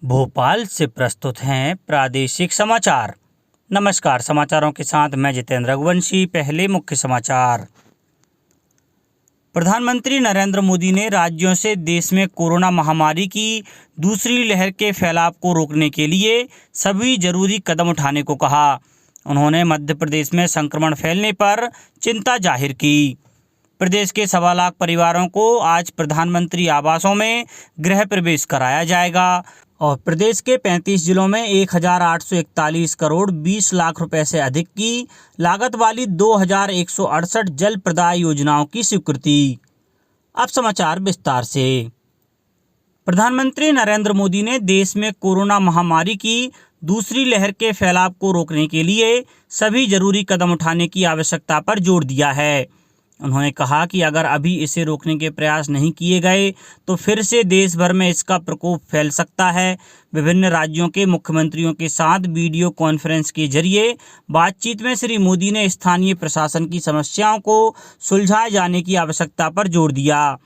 भोपाल से प्रस्तुत हैं प्रादेशिक समाचार। नमस्कार, समाचारों के साथ मैं जितेंद्र रघुवंशी। पहले मुख्य समाचार। प्रधानमंत्री नरेंद्र मोदी ने राज्यों से देश में कोरोना महामारी की दूसरी लहर के फैलाव को रोकने के लिए सभी जरूरी कदम उठाने को कहा। उन्होंने मध्य प्रदेश में संक्रमण फैलने पर चिंता जाहिर की। प्रदेश के 1.25 लाख परिवारों को आज प्रधानमंत्री आवासों में गृह प्रवेश कराया जाएगा और प्रदेश के 35 जिलों में 1841 करोड़ 20 लाख रुपए से अधिक की लागत वाली 2168 जल प्रदाय योजनाओं की स्वीकृति। अब समाचार विस्तार से। प्रधानमंत्री नरेंद्र मोदी ने देश में कोरोना महामारी की दूसरी लहर के फैलाव को रोकने के लिए सभी जरूरी कदम उठाने की आवश्यकता पर जोर दिया है। उन्होंने कहा कि अगर अभी इसे रोकने के प्रयास नहीं किए गए तो फिर से देश भर में इसका प्रकोप फैल सकता है। विभिन्न राज्यों के मुख्यमंत्रियों के साथ वीडियो कॉन्फ्रेंस के जरिए बातचीत में श्री मोदी ने स्थानीय प्रशासन की समस्याओं को सुलझाए जाने की आवश्यकता पर जोर दिया।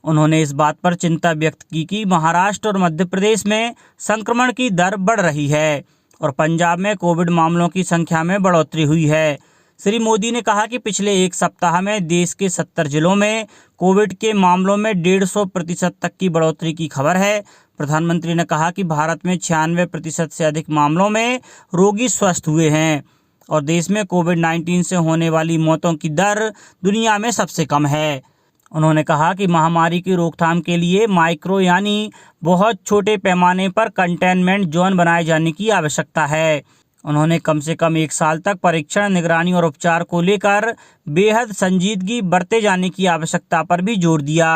उन्होंने इस बात पर चिंता व्यक्त की कि महाराष्ट्र और मध्य प्रदेश में संक्रमण की दर बढ़ रही है और पंजाब में कोविड मामलों की संख्या में बढ़ोतरी हुई है। श्री मोदी ने कहा कि पिछले एक सप्ताह में देश के 70 जिलों में कोविड के मामलों में 150% तक की बढ़ोतरी की खबर है। प्रधानमंत्री ने कहा कि भारत में 96% से अधिक मामलों में रोगी स्वस्थ हुए हैं और देश में कोविड-19 से होने वाली मौतों की दर दुनिया में सबसे कम है। उन्होंने कहा कि महामारी की रोकथाम के लिए माइक्रो यानी बहुत छोटे पैमाने पर कंटेनमेंट जोन बनाए जाने की आवश्यकता है। उन्होंने कम से कम 1 साल तक परीक्षण, निगरानी और उपचार को लेकर बेहद संजीदगी बरते जाने की आवश्यकता पर भी जोर दिया।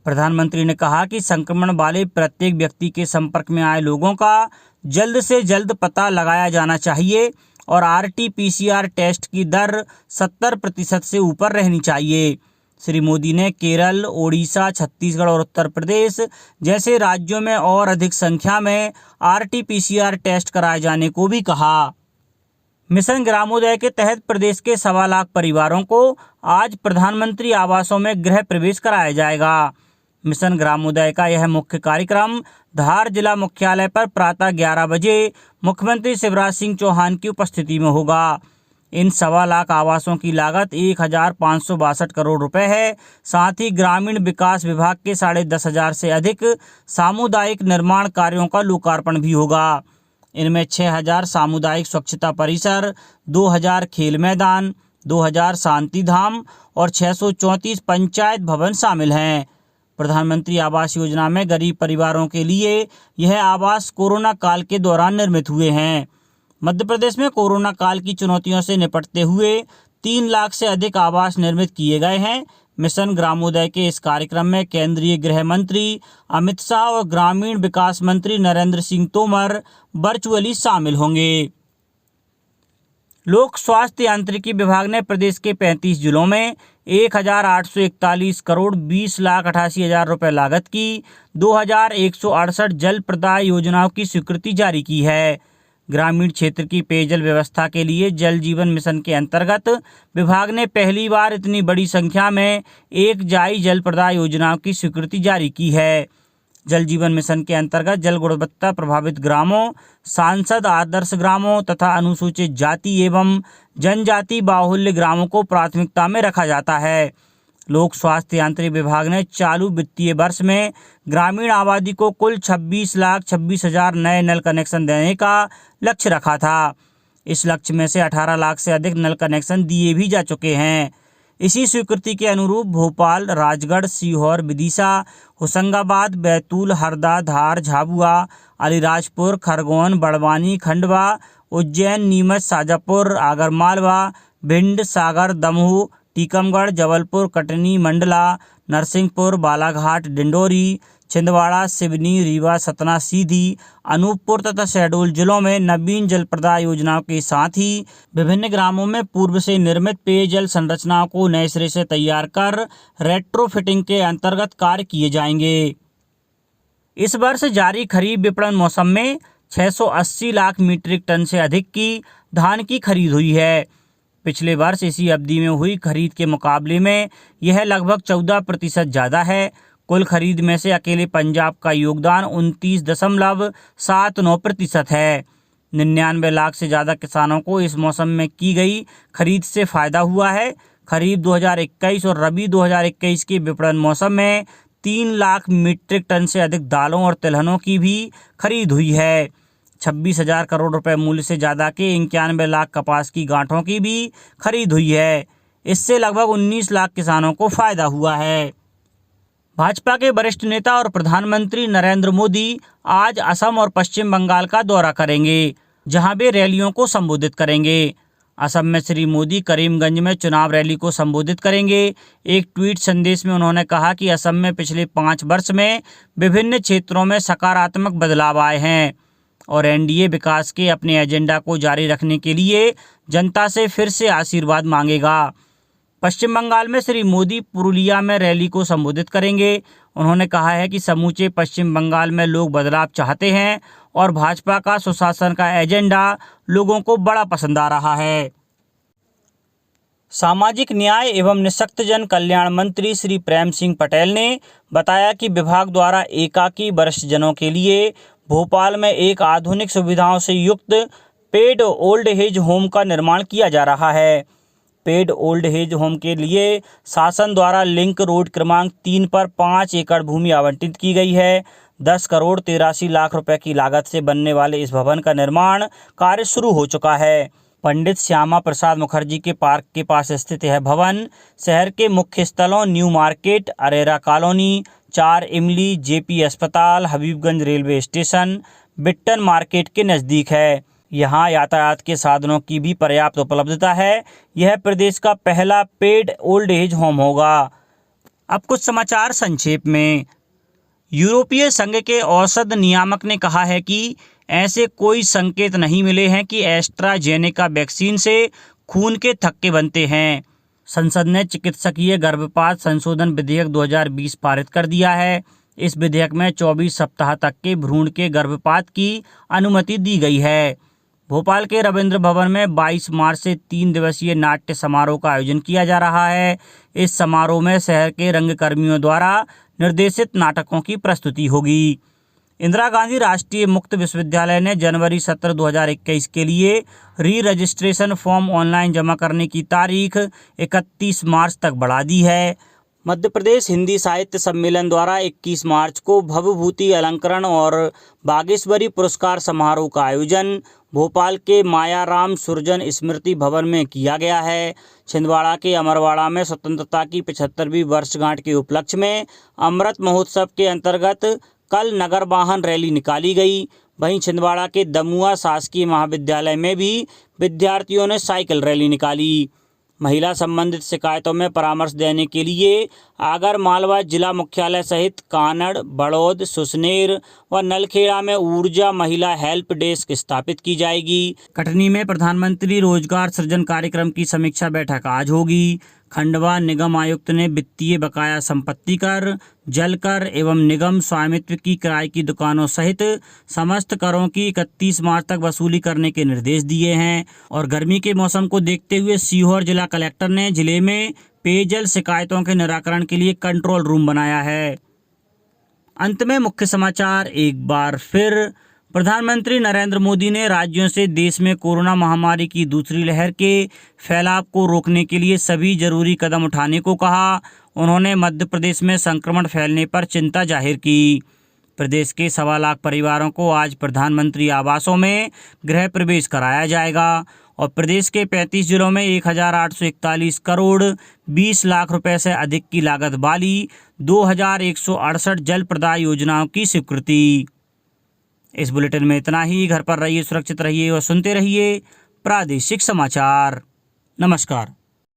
प्रधानमंत्री ने कहा कि संक्रमण वाले प्रत्येक व्यक्ति के संपर्क में आए लोगों का जल्द से जल्द पता लगाया जाना चाहिए और RT-PCR टेस्ट की दर 70% से ऊपर रहनी चाहिए। श्री मोदी ने केरल, ओडिशा, छत्तीसगढ़ और उत्तर प्रदेश जैसे राज्यों में और अधिक संख्या में RT-PCR टेस्ट कराए जाने को भी कहा। मिशन ग्रामोदय के तहत प्रदेश के 1.25 लाख परिवारों को आज प्रधानमंत्री आवासों में गृह प्रवेश कराया जाएगा। मिशन ग्रामोदय का यह मुख्य कार्यक्रम धार जिला मुख्यालय पर प्रातः 11 बजे मुख्यमंत्री शिवराज सिंह चौहान की उपस्थिति में होगा। इन 1.25 लाख आवासों की लागत 1562 करोड़ रुपए है। साथ ही ग्रामीण विकास विभाग के 10,500 से अधिक सामुदायिक निर्माण कार्यों का लोकार्पण भी होगा। इनमें 6,000 सामुदायिक स्वच्छता परिसर, 2,000 खेल मैदान, 2,000 शांति धाम और 634 पंचायत भवन शामिल हैं। प्रधानमंत्री आवास योजना में गरीब परिवारों के लिए यह आवास कोरोना काल के दौरान निर्मित हुए हैं। मध्य प्रदेश में कोरोना काल की चुनौतियों से निपटते हुए 3 लाख से अधिक आवास निर्मित किए गए हैं। मिशन ग्रामोदय के इस कार्यक्रम में केंद्रीय गृह मंत्री अमित शाह और ग्रामीण विकास मंत्री नरेंद्र सिंह तोमर वर्चुअली शामिल होंगे। लोक स्वास्थ्य यांत्रिकी विभाग ने प्रदेश के 35 जिलों में 1841 करोड़ 20 लाख 88 हजार रुपए लागत की 2168 जल प्रदाय योजनाओं की स्वीकृति जारी की है। ग्रामीण क्षेत्र की पेयजल व्यवस्था के लिए जल जीवन मिशन के अंतर्गत विभाग ने पहली बार इतनी बड़ी संख्या में एकजाई जल प्रदाय योजनाओं की स्वीकृति जारी की है। जल जीवन मिशन के अंतर्गत जल गुणवत्ता प्रभावित ग्रामों, सांसद आदर्श ग्रामों तथा अनुसूचित जाति एवं जनजाति बाहुल्य ग्रामों को प्राथमिकता में रखा जाता है। लोक स्वास्थ्य यांत्रिकी विभाग ने चालू वित्तीय वर्ष में ग्रामीण आबादी को कुल 26,26,000 नए नल कनेक्शन देने का लक्ष्य रखा था। इस लक्ष्य में से 18 लाख से अधिक नल कनेक्शन दिए भी जा चुके हैं। इसी स्वीकृति के अनुरूप भोपाल, राजगढ़, सीहोर, विदिशा, होशंगाबाद, बैतूल, हरदा, धार, झाबुआ, अलीराजपुर, खरगोन, बड़वानी, खंडवा, उज्जैन, नीमच, शाजापुर, आगरमालवा, भिंड, सागर, दमोह, टीकमगढ़, जबलपुर, कटनी, मंडला, नरसिंहपुर, बालाघाट, डिंडोरी, छिंदवाड़ा, सिवनी, रीवा, सतना, सीधी, अनूपपुर तथा शहडोल जिलों में नवीन जल प्रदाय योजनाओं के साथ ही विभिन्न ग्रामों में पूर्व से निर्मित पेयजल संरचनाओं को नए सिरे से तैयार कर रेट्रोफिटिंग के अंतर्गत कार्य किए जाएंगे। इस वर्ष जारी खरीफ विपणन मौसम में 680 लाख मीट्रिक टन से अधिक की धान की खरीद हुई है। पिछले वर्ष इसी अवधि में हुई खरीद के मुकाबले में यह लगभग 14% ज़्यादा है। कुल खरीद में से अकेले पंजाब का योगदान 29.79% है। 99 लाख से ज़्यादा किसानों को इस मौसम में की गई खरीद से फायदा हुआ है। खरीफ 2021 और रबी 2021 के विपणन मौसम में 3 लाख मीट्रिक टन से अधिक दालों और तिलहनों की भी खरीद हुई है। 26,000 करोड़ रुपए मूल्य से ज़्यादा के 91 लाख कपास की गांठों की भी खरीद हुई है। इससे लगभग 19 लाख किसानों को फायदा हुआ है। भाजपा के वरिष्ठ नेता और प्रधानमंत्री नरेंद्र मोदी आज असम और पश्चिम बंगाल का दौरा करेंगे, जहां वे रैलियों को संबोधित करेंगे। असम में श्री मोदी करीमगंज में चुनाव रैली को संबोधित करेंगे। एक ट्वीट संदेश में उन्होंने कहा कि असम में पिछले 5 वर्ष में विभिन्न क्षेत्रों में सकारात्मक बदलाव आए हैं और एनडीए विकास के अपने एजेंडा को जारी रखने के लिए जनता से फिर से आशीर्वाद मांगेगा। पश्चिम बंगाल में श्री मोदी पुरुलिया में रैली को संबोधित करेंगे। उन्होंने कहा है कि समूचे पश्चिम बंगाल में लोग बदलाव चाहते हैं और भाजपा का सुशासन का एजेंडा लोगों को बड़ा पसंद आ रहा है। सामाजिक न्याय एवं निःशक्तजन कल्याण मंत्री श्री प्रेम सिंह पटेल ने बताया कि विभाग द्वारा एकाकी वरिष्ठजनों के लिए भोपाल में एक आधुनिक सुविधाओं से युक्त पेड ओल्ड एज होम का निर्माण किया जा रहा है। पेड ओल्ड एज होम के लिए शासन द्वारा लिंक रोड क्रमांक 3 पर 5 एकड़ भूमि आवंटित की गई है। 10 करोड़ 83 लाख रुपए की लागत से बनने वाले इस भवन का निर्माण कार्य शुरू हो चुका है। पंडित श्यामा प्रसाद मुखर्जी के पार्क के पास स्थित यह भवन शहर के मुख्य स्थलों न्यू मार्केट, अरेरा कॉलोनी, 4 इमली, जेपी अस्पताल, Habibganj railway station, Bittan market के नज़दीक है। यहाँ यातायात के साधनों की भी पर्याप्त उपलब्धता है। यह प्रदेश का पहला पेड ओल्ड एज होम होगा। अब कुछ समाचार संक्षेप में। यूरोपीय संघ के औषध नियामक ने कहा है कि ऐसे कोई संकेत नहीं मिले हैं कि एस्ट्राजेनेका वैक्सीन से खून के थक्के बनते हैं। संसद ने चिकित्सकीय गर्भपात संशोधन विधेयक 2020 पारित कर दिया है। इस विधेयक में 24 सप्ताह तक के भ्रूण के गर्भपात की अनुमति दी गई है। भोपाल के रविंद्र भवन में 22 मार्च से 3 दिवसीय नाट्य समारोह का आयोजन किया जा रहा है। इस समारोह में शहर के रंगकर्मियों द्वारा निर्देशित नाटकों की प्रस्तुति होगी। इंदिरा गांधी राष्ट्रीय मुक्त विश्वविद्यालय ने जनवरी सत्र 2021 के लिए री रजिस्ट्रेशन फॉर्म ऑनलाइन जमा करने की तारीख 31 मार्च तक बढ़ा दी है। मध्य प्रदेश हिंदी साहित्य सम्मेलन द्वारा 21 मार्च को भवभूति अलंकरण और बागेश्वरी पुरस्कार समारोह का आयोजन भोपाल के मायाराम सुरजन स्मृति भवन में किया गया है। छिंदवाड़ा के अमरवाड़ा में स्वतंत्रता की 75वीं वर्षगांठ के उपलक्ष्य में अमृत महोत्सव के अंतर्गत कल नगर वाहन रैली निकाली गई। वहीं छिंदवाड़ा के दमुआ शासकीय महाविद्यालय में भी विद्यार्थियों ने साइकिल रैली निकाली। महिला संबंधित शिकायतों में परामर्श देने के लिए आगर मालवा जिला मुख्यालय सहित कानड़, बड़ौद, सुसनेर व नलखेड़ा में ऊर्जा महिला हेल्प डेस्क स्थापित की जाएगी। कटनी में प्रधानमंत्री रोजगार सृजन कार्यक्रम की समीक्षा बैठक आज होगी। खंडवा निगम आयुक्त ने वित्तीय बकाया संपत्ति कर, जल कर एवं निगम स्वामित्व की किराए की दुकानों सहित समस्त करों की 31 मार्च तक वसूली करने के निर्देश दिए हैं। और गर्मी के मौसम को देखते हुए सीहोर जिला कलेक्टर ने जिले में पेयजल शिकायतों के निराकरण के लिए कंट्रोल रूम बनाया है। अंत में मुख्य समाचार एक बार फिर। प्रधानमंत्री नरेंद्र मोदी ने राज्यों से देश में कोरोना महामारी की दूसरी लहर के फैलाव को रोकने के लिए सभी जरूरी कदम उठाने को कहा। उन्होंने मध्य प्रदेश में संक्रमण फैलने पर चिंता जाहिर की। प्रदेश के 1.25 लाख परिवारों को आज प्रधानमंत्री आवासों में गृह प्रवेश कराया जाएगा और प्रदेश के 35 जिलों में 1841 करोड़ 20 लाख रुपए से अधिक की लागत वाली 2168 जल प्रदाय योजनाओं की स्वीकृति। इस बुलेटिन में इतना ही। घर पर रहिए, सुरक्षित रहिए और सुनते रहिए प्रादेशिक समाचार। नमस्कार।